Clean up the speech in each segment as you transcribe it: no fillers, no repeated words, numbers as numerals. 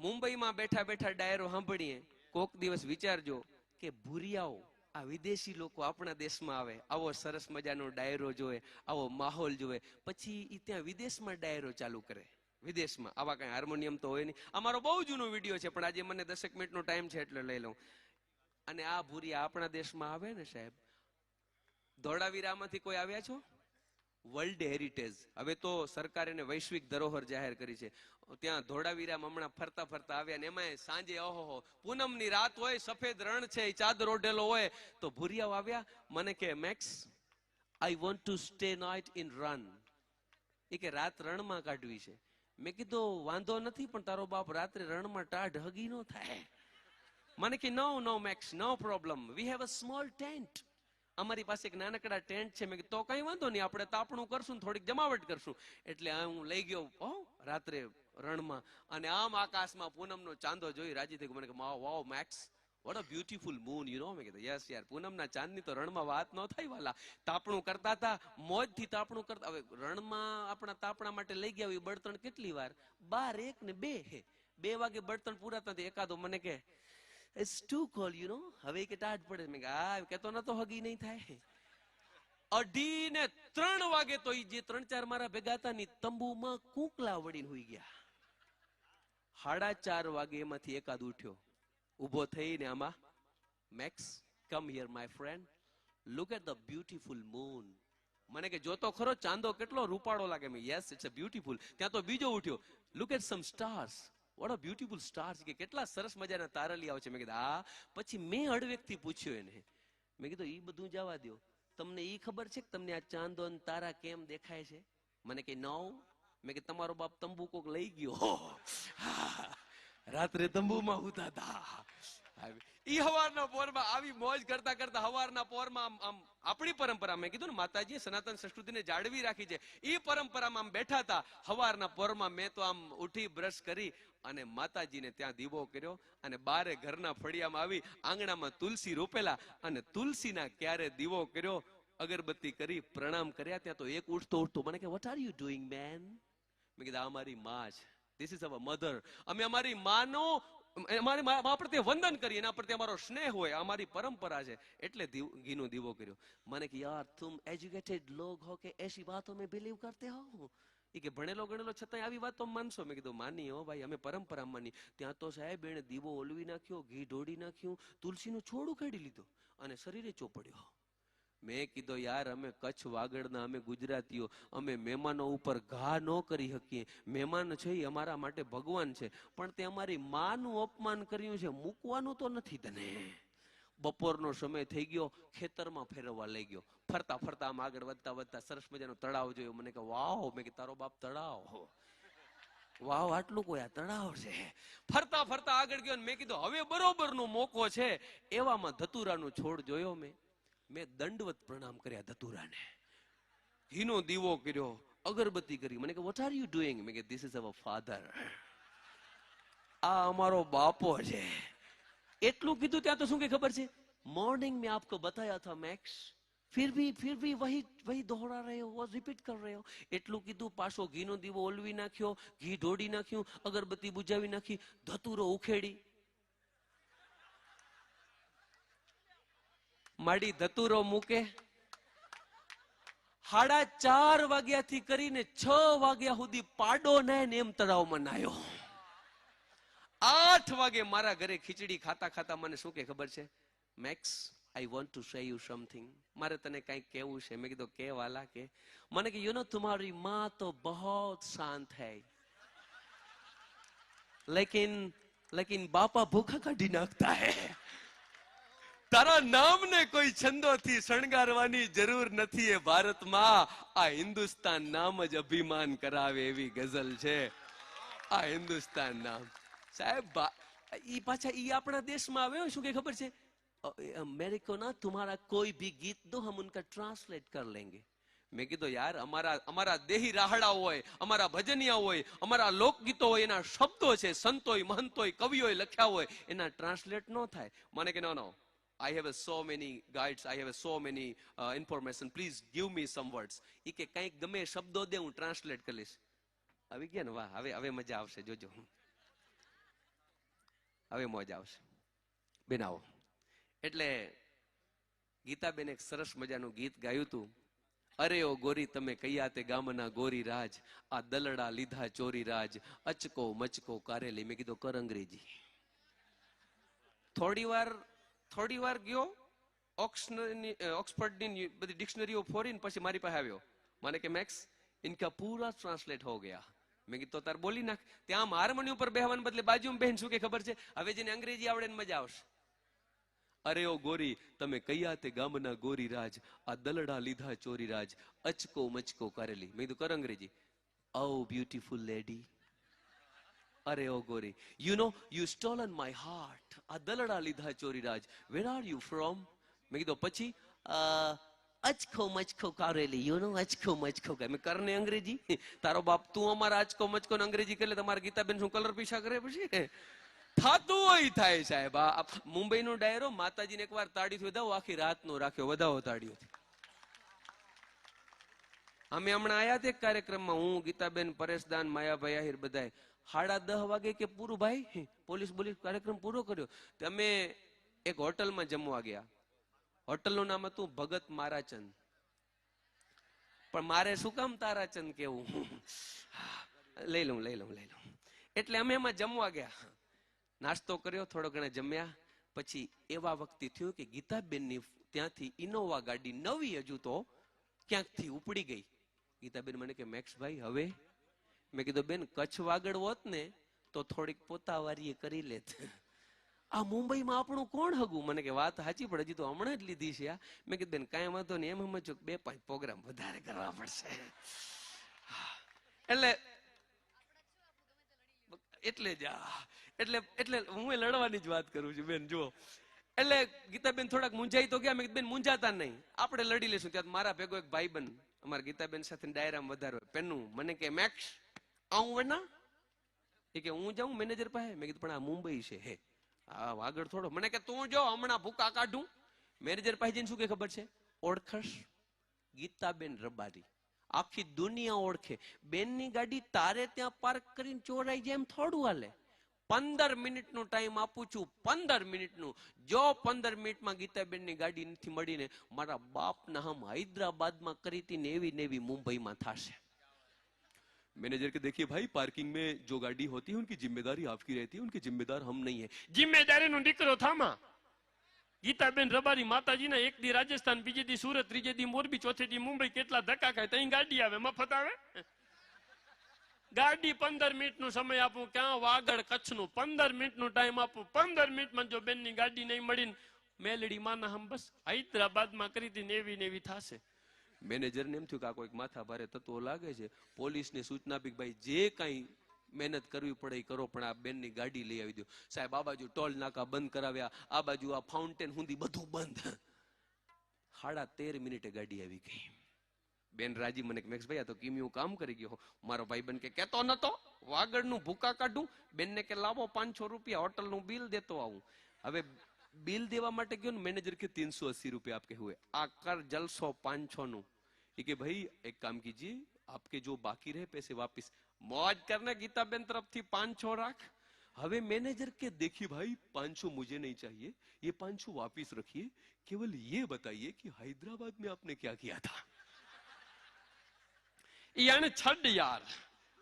મુંબઈમાં બેઠા બેઠા ડાયરો સાંભળીએ, કોક દિવસ વિચારજો કે ભૂરિયાઓ આ વિદેશી લોકો આપણા દેશમાં આવે, આવો સરસ મજાનો ડાયરો જોવે, આવો માહોલ જોવે, પછી એ ત્યાં વિદેશમાં ડાયરો ચાલુ કરે. વિદેશમાં આવા કઈ હાર્મોનિયમ તો હોય નહીં. અમારો બહુ જૂનો વિડીયો છે, પણ આજે મને 10 મિનિટનો ટાઈમ છે એટલે લઈ લઉં. અને આ ભૂરિયા આપણા દેશમાં આવે ને સાહેબ, ધોળાવીરામાંથી કોઈ આવ્યા છો? વર્લ્ડ હેરિટેજ, હવે તો સરકારે એને વૈશ્વિક ધરોહર જાહેર કરી છે. ત્યાં ધોળાવીરામાં હમણાં ફરતા ફરતા આવ્યા ને એમાં સાંજે ઓહો પૂનમની રાત હોય, સફેદ રણ છે, ચાદર ઓઢેલો હોય, તો ભૂરિયાઓ આવ્યા. મને કે Max, I want to stay night in Rann. એ કે રાત રણમાં કાઢવી છે. મેં કીધું વાંધો નથી, પણ તારો બાપ રાત્રે રણમાં ટાઢ હગી નો થાય. મને કે no Max, no problem, we have a small tent. અમારી પાસે એક નાનકડા ટેન્ટ છે. મેં કીધું તો કઈ વાંધો નહીં, આપણે તાપણું કરશું, થોડીક જમાવટ કરશું. એટલે હું લઈ ગયો રાત્રે રણમાં, અને આમ આકાશમાં પૂનમનો ચાંદો જોઈ રાજી થઈ ગયો. મને કે wow Max, what a beautiful moon, you know. મેં કીધું યસ યાર, પૂનમના ચાંદની તો રણમાં વાત ન થાય વાલા. તાપણું કરતા હતા, મોજથી તાપણું કરતા. હવે રણમાં આપણા તાપણા માટે લઈ ગયા હોય બળતણ કેટલી વાર? 12, 1 ને 2. 2 વાગે બળતણ પૂરા થતા એકાદો મને કે it's too cold, you know. હવે કે ટાઢ પડે. મેં કેતો નતો હગી નહીં થાય. 2:30 ને 3 વાગે તો જે 3-4 મારા ભેગા હતા ની તંબુમાં કૂકલા વળીને હોઈ ગયા. 4:30 વાગે એમાંથી એકાદ ઉઠ્યો, ઉભો થઈને આમાં, Max come here my friend, look at the beautiful moon. મને કે જોતો ખરો ચાંદો કેટલો રૂપાળો લાગે. મેં યસ ઇટ્સ અ બ્યુટીફુલ. ત્યાં તો બીજો ઉઠ્યો, look at some stars, what a beautiful stars. કે કેટલા સરસ મજાના તારલિયાઓ છે. મેં કીધું પછી મેં હળવેકથી પૂછ્યું એને, મેં કીધું ઈ બધું જવા દો, તમને ઈ ખબર છે કે તમને આ ચાંદો અને તારા કેમ દેખાય છે? મને કે નો. મેં કે તમારો બાપ તંબુ કોક લઈ ગયો, રાત્રે તંબુમાં હુતા હતા. ઈ હવારના પોરમાં આવી મોજ કરતા કરતા હવારના પોરમાં આમ આપણી પરંપરા, મેં કીધું ને માતાજી સનાતન સંસ્કૃતિને જાળવી રાખી છે, ઈ પરંપરામાં આમ બેઠા હતા. હવારના પોરમાં મેં તો આમ ઉઠી બ્રશ કરી અને માતાજીને ત્યાં દીવો કર્યો, અને બારે ઘરના ફળિયામાં આવી આંગણામાં તુલસી રોપેલા અને તુલસીના ક્યારે દીવો કર્યો, અગરબત્તી કરી પ્રણામ કર્યા. ત્યાં તો એક ઉઠતો મને કે what are you doing man? મેં કીધું આ અમારી માં છે, ધીસ ઇઝ અવર મધર. અમે અમારી માનો, અમારી મા પ્રત્યે વંદન કરીએ, એના પ્રત્યે અમારો સ્નેહ હોય, અમારી પરંપરા છે, એટલે ઘીનો દીવો કર્યો. મને કે યાર તુમ એજ્યુકેટેડ લોગ હો કે એસી વાતો મેં બિલીવ કરતે હો? એ કે ભણેલો ગણેલો છતાં આવી વાત તો માનશો? મેં કીધું માની હો ભાઈ, અમે પરંપરા માની. ત્યાં તો સાહેબ એને દીવો ઓલવી નાખ્યો, ઘી ઢોળી નાખ્યું, તુલસીનું છોડું કાઢી લીધું અને શરીરે ચોપડ્યો. મેં કીધું યાર અમે કચ્છ વાગડના, અમે ગુજરાતીઓ, અમે મહેમાનો ઉપર ઘા ન કરી શકીએ. મહેમાન છે એ અમારા માટે ભગવાન છે, પણ તે અમારી માનું અપમાન કર્યું છે, મૂકવાનું તો નથી તને. બપોરનો સમય થઈ ગયો, ખેતરમાં ફેરવવા લઈ ગયો. ફરતા ફરતા આમ આગળ વધતા વધતા સરસ મજાનો તળાવ જોયો. મને કે વાવ. મેં કે તારો બાપ તળાવ? વાવ, આટલું કોઈ આ તળાવ છે? ફરતા ફરતા આગળ ગયો. મેં કીધું હવે બરોબરનો મોકો છે. એવામાં ધતુરાનો છોડ જોયો. મેં દંડવત પ્રણામ કર્યા ધતુરાને, ઘીનો દીવો કર્યો, અગરબત્તી કરી. મને કે વોટ આર યુ ડુઈંગ? મેં કે ધીસ ઇઝ અવર ફાધર, આ અમારો બાપો છે. એટલું કીધું ત્યાં તો શું કે ખબર છે? मॉर्निंग में आपको बताया था मैक्स, फिर भी वही दोहरा रहे हो, रिपीट कर रहे हो. એટલું કીધું, પાછો ઘીનો દીવો ઓલવી નાખ્યો, ઘી ઢોળી નાખ્યું, અગરબત્તી બુજાવી નાખી, ધતુરો ઉખેડી માડી ધતુરો મૂકે. 4:30 વાગ્યાથી કરીને 6 વાગ્યા સુધી પાડો ને એમ તળાવમાં નાયો. 8 વાગે મારા ઘરે ખીચડી ખાતા ખાતા મને શું કે ખબર છે? Max, I want to say you something. મારે તને કઈક કેવું છે. મેં કીધું કે વાલા કે. મને કે યુ નો तुम्हारी माँ तो बहुत शांत है, लेकिन बापा भूखा काઢી નાખતા है. તારા નામને કોઈ છંદોથી શણગારવાની જરૂર નથી. એ ભારતમાં આ હિન્દુસ્તાન નામ જ અભિમાન કરાવે એવી ગઝલ છે. આ હિન્દુસ્તાન નામ સાહેબ, ઈ પાછા ઈ આપણા દેશમાં આવ્યો. શું કે ખબર છે? मेरे को ना तुम्हारा कोई भी गीत दो, हम उनका ट्रांसलेट कर लेंगे. મેં કીધું યાર અમારા દેહી રાહડા હોય, અમારા ભજનિયા હોય, અમારા લોકગીતો હોય, એના શબ્દો છે, સંતોય મહંતોય કવિઓએ લખ્યા હોય, એના ટ્રાન્સલેટ ન થાય. મને કે નો, I have so many guides, I have so many information, please give me some words. ઈ કે કંઈક ગમે શબ્દો દે, હું ટ્રાન્સલેટ કરીશ. આવી ગયા ને? વાહ, હવે મજા આવશે, જોજો. હવે મોજ આવશે. બેન આવો. એટલે ગીતાબેન એક સરસ મજાનું ગીત ગાયું હતું. અરે ઓ ગોરી તમે કૈયા તે ગામના ગોરી રાજ, આ દલડા લીધા ચોરી રાજ, અચકો મચકો કારેલી. મેં કીધું કર અંગ્રેજી. થોડી વાર ગયો ઓક્સફર્ડની બધી ડિક્શનરીઓ ફોરીને પછી મારી પાસે આવ્યો. મને કે મેક્સ ઇનકા પૂરા ટ્રાન્સલેટ હો ગયા. મેં કીધું તાર બોલી નાખ. ત્યાં હાર્મોનિયમ ઉપર બેહવાને બદલે બાજુમાં બેન શું કે ખબર છે, હવે જેને અંગ્રેજી આવડે ને મજા આવશે. અરે ઓ ગોરી તમે કૈયા તે ગામના ગોરી રાજ, આ દલડા લીધા ચોરી રાજ, અચકો મચકો કારેલી. મેં કીધું કર અંગ્રેજી. ઓ બ્યુટીફુલ લેડી, અરે ઓ ગોરી, you know you stolen my heart, આ દલડા લીધા ચોરી રાજ, વેર આર યુ ફ્રોમ. મેં કીધું પછી અચકો મચકો કારેલી, યુ નો અચકો મચકો. મેં કરને અંગ્રેજી. તારો બાપ તું અમારા અચકો મચકો ને અંગ્રેજી કરે, તમારા ગીતાબેન શું કલર પીછા કરે પછી થાતું હોય થાય સાહેબ. મુંબઈ નો ડાયરો માતાજીને એકવાર તાળીથી વધાવો, આખી રાત નો રાખ્યો, વધાવો તાળીઓથી. અમે હમણાં આયા તે કાર્યક્રમમાં, હું ગીતાબેન, પરેશદાન, માયાભાઈ આહિર બધાય 10:30 વાગે કે પૂરું ભાઈ પોલીસ કાર્યક્રમ પૂરો કર્યો. અમે એક હોટલમાં જમવા ગયા. હોટલનું નામ હતું ભગત મારાચંદ. પણ મારે શું કામ તારાચંદ કેવું, લઈ લઉં. એટલે અમે એમાં જમવા ગયા, નાસ્તો કર્યો, થોડો ઘણા જમ્યા. પછી એવા વખતે થયું કે ગીતાબેનની ત્યાંથી ઇનોવા ગાડી નવી હજુ તો ક્યાંકથી ઉપડી ગઈ. ગીતાબેન મને કે મેક્સભાઈ હવે. મેં કીધું બેન કચ્છ વાગડ હોત ને તો થોડીક પોતાવારી કરી લેત. આ મુંબઈમાં આપણું કોણ હગું. મને કે વાત સાચી, પણ હજી તો હમણાં જ લીધી છે આ. મેં કીધું બેન કાંઈ વાંધો નહીં, એમ સમજો 2-5 પ્રોગ્રામ વધારે કરવા પડશે. એટલે હું લડવાની જ વાત કરું છું બેન. જુઓ, એટલે ગીતાબેન થોડાક મૂંઝાઈ તો ગયા. મેં બેન મૂંઝાતા નહીં, આપણે લડી લેશું. ત્યાં મારા ભેગો એક ભાઈબંધ અમારા ગીતાબેન સાથે ડાયરામાં વધારે પેનું, મને કે મેક્સ આવું વના એ કે હું જાઉં મેનેજર પાસે. મેં કીધું પણ આ મુંબઈ છે હે, આ વાગડ થોડો. મને કે તું જો હમણાં ભૂકા કાઢું. મેનેજર પાસે જઈને શું કે ખબર છે, ઓળખશ ગીતાબેન રબારી, આખી દુનિયા ઓળખે. બેનની ગાડી તારે ત્યાં પાર્ક કરીને ચોરાઈ જાય એમ થોડું હાલે. 15 મિનિટનું ટાઈમ આપું છું, 15 મિનિટનું. જો 15 મિનિટમાં ગીતાબેનની ગાડી નથી મળીને, મારા બાપના હમ હૈદરાબાદમાં કરી હતી ને એવી મુંબઈમાં થશે. मैनेजर के देखिए भाई पार्किंग में जो गाड़ी होती है उनकी जिम्मेदारी आपकी रहती है, उनकी जिम्मेदार हम नहीं है. जिम्मेदारी નો દીકરો થામા. ગીતાબેન રબારી માતાજીના એક દી રાજસ્થાન, બીજે દી સુરત, ત્રીજે દી મોરબી, ચોથે દી મુંબઈ. કેટલા ધક્કા ખાય તઈ ગાડી આવે, મફત આવે. ગાડી 15 મિનિટનો સમય આપું, ક્યાં વાગડ કચ્છનું 15 મિનિટનો ટાઈમ આપું. 15 મિનિટમાં જો બેનની ગાડી નહીં મળીને મેલડી માના હમ બસ હૈદરાબાદમાં કરી હતી ને એવી થશે. મેનેજરને એમ થયું કે આ કોઈક માથા ભારે તત્વો લાગે છે. પોલીસને સૂચના આપી ભાઈ જે કાંઈ મહેનત કરવી પડે એ કરો, પણ આ બેનની ગાડી લઈ આવી દો. સાહેબ આ બાજુ ટોલ નાકા બંધ કરાવ્યા, આ બાજુ આ ફાઉન્ટેન સુધી બધું બંધ. 13.5 મિનિટે ગાડી આવી ગઈ. બેન રાજી મને કે મેક્સ ભાઈ આ તો કિમિયું કામ કરી ગયો. મારો ભાઈ બન કે કેતો નતો વાગડનું ભૂકા કાઢું. બેનને કે લાવો 500 રૂપિયા હોટલનું બિલ દેતો આવું. હવે बिल देवा माटे क्यों मैनेजर के 380 रुपए आपके हुए, आकर जलसो 500 नु कि भाई एक काम कीजिए आपके जो बाकी रहे पैसे वापस. मौज करने गीताबेन तरफ थी 500 राख. हवे मैनेजर के देखिए भाई 500 मुझे नहीं चाहिए, ये 500 वापस रखिए, केवल ये बताइए कि हैदराबाद में आपने क्या किया था. यानी छड यार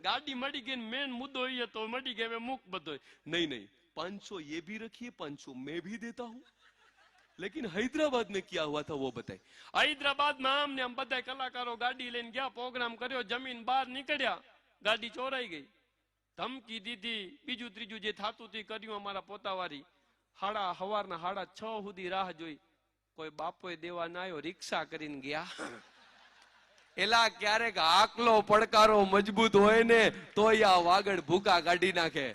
गाड़ी मड़ी गई, मेन मुद्दो ये तो मड़ी गए मुक बदो. नहीं 500 ये भी रखिए, 500 मैं भी देता हूं, लेकिन हैदराबाद में क्या हुआ था वो बताए. हैदराबाद में हमने हम બધા કલાકારો ગાડી લઈને ગયા, પ્રોગ્રામ કર્યો, જમીન બહાર નીકળ્યા, ગાડી ચોરાઈ ગઈ. ધમકી દીધી, બીજું ત્રીજું જે થાતું તે કર્યું. અમારા પોતાવારી હવારના 6:30 સુધી રાહ જોઈ, કોઈ બાપોએ દેવા ના આવ્યો, રિક્ષા કરીને ગયા. એલા ક્યારેક આકલો પડકારો મજબૂત હોય ને તોય આ વાગડ ભૂકા કાઢી નાખે.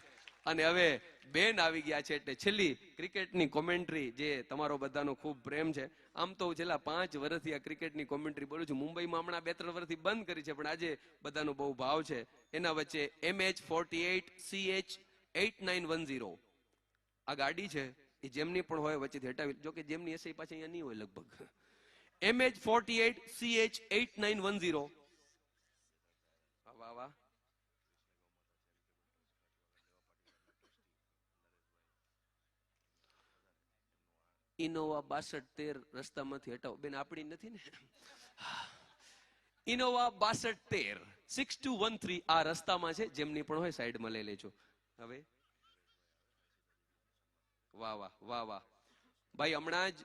અને હવે બેન આવી ગયા છે એટલે છેલ્લી ક્રિકેટની કોમેન્ટ્રી જે તમારો બધાનો ખૂબ પ્રેમ છે. આમ તો છેલ્લા 5 વર્ષથી આ ક્રિકેટની કોમેન્ટ્રી બોલું છું. મુંબઈમાં હમણાં 2-3 વર્ષથી બંધ કરી છે, પણ આજે બધાનો બહુ ભાવ છે. એના વચ્ચે MH48CH8910 આ ગાડી છે, એ જેમની પણ હોય વચ્ચેથી હટાવી, જો કે જેમની હશે પાછી અહીંયા નહીં હોય લગભગ. MH48CH8910 વાહ વાહ. ઇનોવા 6213 રસ્તામાંથી હટાવો. બેન આપણી નથી ને? ઇનોવા 6213 6213 આ રસ્તામાં છે. જેમની પણ હોય સાઈડમાં લઈ લેજો. હવે વાહ વાહ વાહ વાહ ભાઈ, હમણાં જ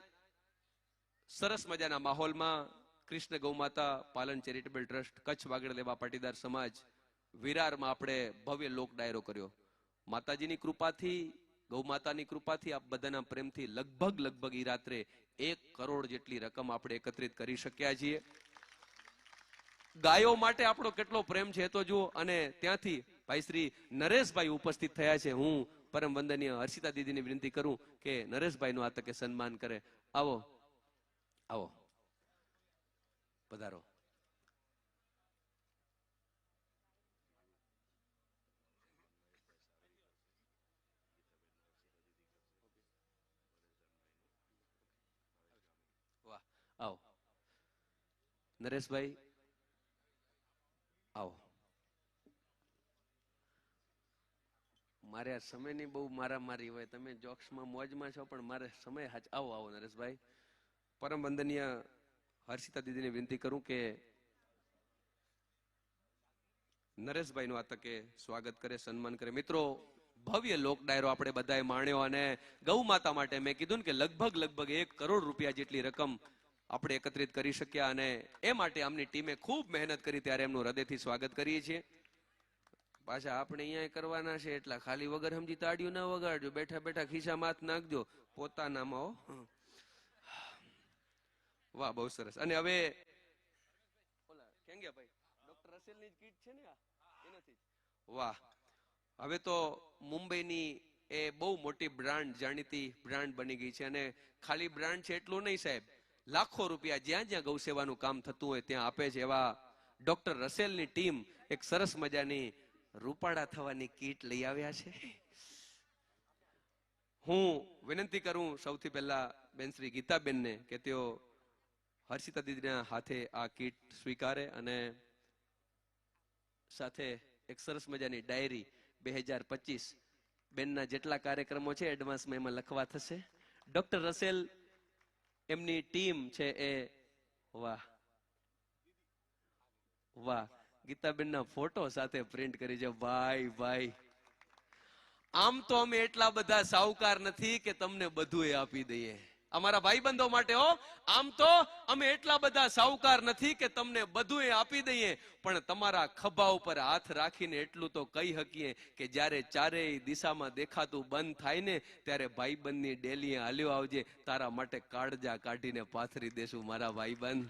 સરસ મજાના માહોલમાં કૃષ્ણ ગૌમાતા પાલન ચેરિટેબલ ટ્રસ્ટ, કચ્છ વાગડ લેવા પાટીદાર સમાજ, વિરારમાં આપણે ભવ્ય લોક ડાયરો કર્યો. માતાજીની કૃપાથી, ગૌમાતાની કૃપાથી, આપ બધાના પ્રેમથી લગભગ ઈ રાત્રે 1 કરોડ જેટલી રકમ આપણે એકત્રિત કરી શક્યા છીએ. ગાયો માટે આપણો કેટલો પ્રેમ છે તો જુઓ. અને ત્યાંથી ભાઈ શ્રી નરેશભાઈ ઉપસ્થિત થયા છે. હું પરમ વંદનીય હર્ષિતા દીદીને વિનંતી કરું કે નરેશભાઈનું આ તકે સન્માન કરે. આવો આવો, પધારો. વાહ, આવો નરેશભાઈ, આવો. મારે આ સમયની બહુ મારામારી હોય. તમે જોક્સમાં મોજમાં છો, પણ મારે સમય આવો આવો નરેશભાઈ. પરમ વંદનીય હર્ષિતા દીદીને વિનંતી કરું કે નરેશભાઈનું આ તકે સ્વાગત કરે, સન્માન કરે. મિત્રો, ભવ્ય લોક ડાયરો આપણે બધાએ માણ્યો અને ગૌ માતા માટે મેં કીધું ને કે લગભગ 1 કરોડ રૂપિયા જેટલી રકમ આપણે એકત્રિત કરી શક્યા. અને એ માટે આમની ટીમે ખૂબ મહેનત કરી, ત્યારે એમનું હૃદયથી સ્વાગત કરીએ છીએ. પાછા આપણે અહીંયા કરવાના છે એટલા ખાલી વગર સમજી તાળીઓ ના વગાડજો. બેઠા બેઠા ખિસ્સામાં હાથ નાખજો પોતાનામાં. વાહ, બહુ સરસ. અને હવે ઓલા કેંગ્યાભાઈ, ડોક્ટર રસેલની જ કીટ છે ને આ? એનાથી વાહ. હવે તો મુંબઈની એ બહુ મોટી બ્રાન્ડ, જાણીતી બ્રાન્ડ બની ગઈ છે. અને ખાલી બ્રાન્ડ છે એટલું નહીં સાહેબ, લાખો રૂપિયા જ્યાં જ્યાં ગૌ સેવાનું કામ થતું હોય ત્યાં આપે છે. એવા ડોક્ટર રસેલની ટીમ એક સરસ મજાની રૂપાળા થવાની કીટ લઈ આવ્યા છે. હું વિનંતી કરું સૌથી પહેલા બેન શ્રી ગીતાબેનને કે તેઓ હર્ષિતા દીદીના હાથે આ કીટ સ્વીકારે અને સાથે એક સરસ મજાની ડાયરી 2025 બેનના જેટલા કાર્યક્રમો છે એડવાન્સમાં એમાં લખવા થશે. ડોક્ટર રસેલ એમની ટીમ છે એ વાહ વાહ ગીતાબેનના ફોટો સાથે પ્રિન્ટ કરી છે. ભાઈ ભાઈ, આમ તો અમે એટલા બધા સાહુકાર નથી કે તમને બધું એ આપી દઈએ. અમારા ભાઈબંધો માટે હો, આમ તો અમે એટલા બધા સાહુકાર નથી કે તમને બધું એ આપી દઈએ, પણ તમારા ખભા ઉપર હાથ રાખીને એટલું તો કહી શકીએ કે જ્યારે ચારેય દિશામાં દેખાતું બંધ થાય ને ત્યારે ભાઈબંધની ડેલીએ હાલ્યો આવજે, તારા માટે કાળજા કાઢીને પાથરી દેશું મારા ભાઈબંધ.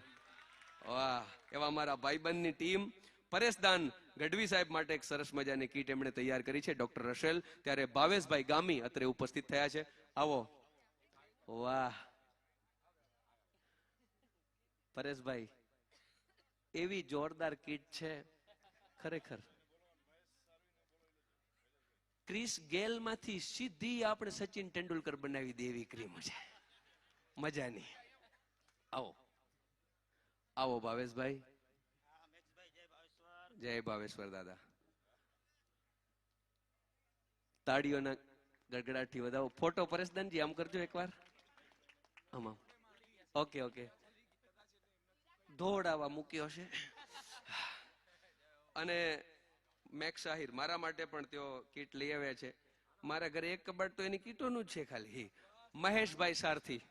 વાહ, એવા મારા ભાઈબંધની ટીમ. પરેશદાન ગઢવી સાહેબ માટે એક સરસ મજાની કીટ એમણે તૈયાર કરી છે, ડોક્ટર રસેલ. ત્યારે ભાવેશભાઈ ગામી અત્રે ઉપસ્થિત થયા છે. આવો. વાહ પરેશભાઈ, એવી જોરદાર કીટ છે ખરેખર. ક્રિસ ગેલ માંથી સીધી આપણે સચિન તેંડુલકર બનાવી દે એવી ક્રીમ છે, મજાની. આવો આવો ભાવેશભાઈ. જય ભાવેશ્વર દાદા. તાળીઓના ગડગડાટથી વધાવો. ફોટો પરેશદાનજી આમ કરજો એકવાર. આમાં ઓકે ઓકે. ધોળાવા મૂક્યો છે. અને મેક શાહીર મારા માટે પણ તેઓ કીટ લઈ આવ્યા છે. મારા ઘરે એક કબાટ તો એની કીટોનું જ છે ખાલી. મહેશભાઈ સારથી